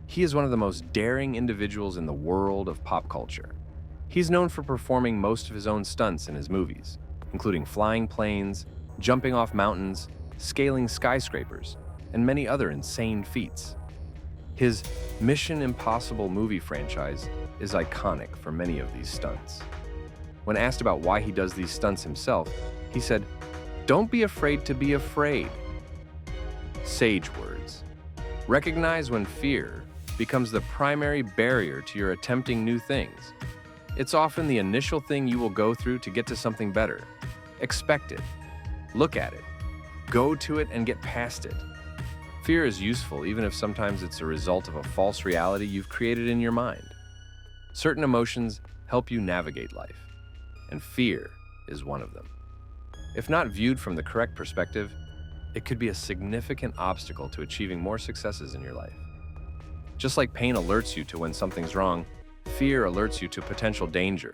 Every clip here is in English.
He is one of the most daring individuals in the world of pop culture. He's known for performing most of his own stunts in his movies, including flying planes, jumping off mountains, scaling skyscrapers, and many other insane feats. His Mission Impossible movie franchise is iconic for many of these stunts. When asked about why he does these stunts himself, he said, "Don't be afraid to be afraid." Sage words. Recognize when fear becomes the primary barrier to your attempting new things. It's often the initial thing you will go through to get to something better. Expect it. Look at it. Go to it and get past it. Fear is useful even if sometimes it's a result of a false reality you've created in your mind. Certain emotions help you navigate life, and fear is one of them. If not viewed from the correct perspective, it could be a significant obstacle to achieving more successes in your life. Just like pain alerts you to when something's wrong, fear alerts you to potential danger.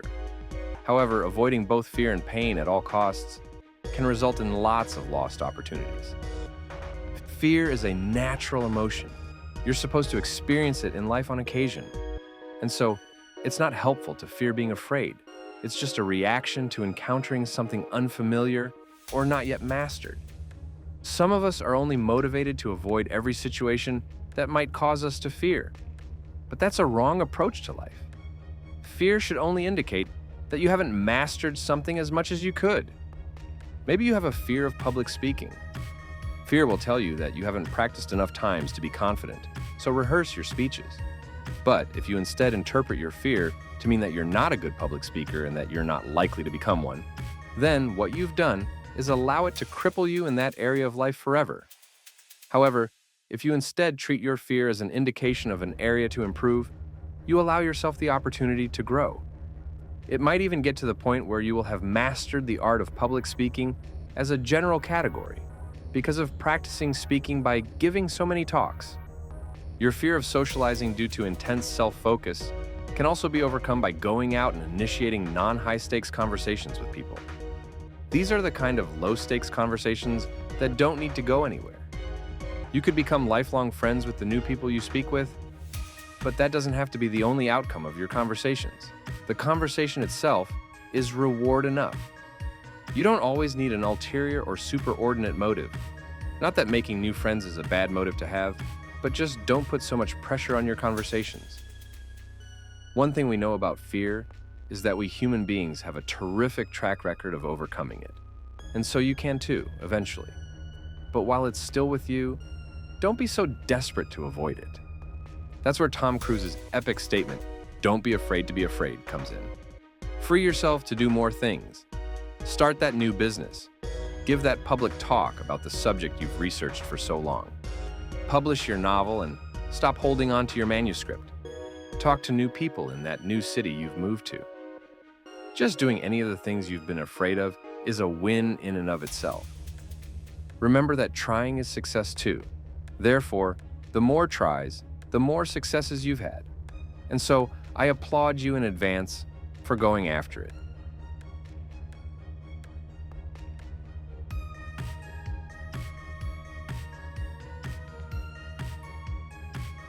However, avoiding both fear and pain at all costs can result in lots of lost opportunities. Fear is a natural emotion. You're supposed to experience it in life on occasion. And so, it's not helpful to fear being afraid. It's just a reaction to encountering something unfamiliar or not yet mastered. Some of us are only motivated to avoid every situation that might cause us to fear. But that's a wrong approach to life. Fear should only indicate that you haven't mastered something as much as you could. Maybe you have a fear of public speaking. Fear will tell you that you haven't practiced enough times to be confident, so rehearse your speeches. But if you instead interpret your fear to mean that you're not a good public speaker and that you're not likely to become one, then what you've done is allow it to cripple you in that area of life forever. However, if you instead treat your fear as an indication of an area to improve, you allow yourself the opportunity to grow. It might even get to the point where you will have mastered the art of public speaking as a general category because of practicing speaking by giving so many talks. Your fear of socializing due to intense self-focus can also be overcome by going out and initiating non-high-stakes conversations with people. These are the kind of low-stakes conversations that don't need to go anywhere. You could become lifelong friends with the new people you speak with, but that doesn't have to be the only outcome of your conversations. The conversation itself is reward enough. You don't always need an ulterior or superordinate motive. Not that making new friends is a bad motive to have, but just don't put so much pressure on your conversations. One thing we know about fear is that we human beings have a terrific track record of overcoming it. And so you can too, eventually. But while it's still with you, don't be so desperate to avoid it. That's where Tom Cruise's epic statement, "Don't be afraid to be afraid," comes in. Free yourself to do more things. Start that new business. Give that public talk about the subject you've researched for so long. Publish your novel and stop holding on to your manuscript. Talk to new people in that new city you've moved to. Just doing any of the things you've been afraid of is a win in and of itself. Remember that trying is success too. Therefore, the more tries, the more successes you've had. And so, I applaud you in advance for going after it.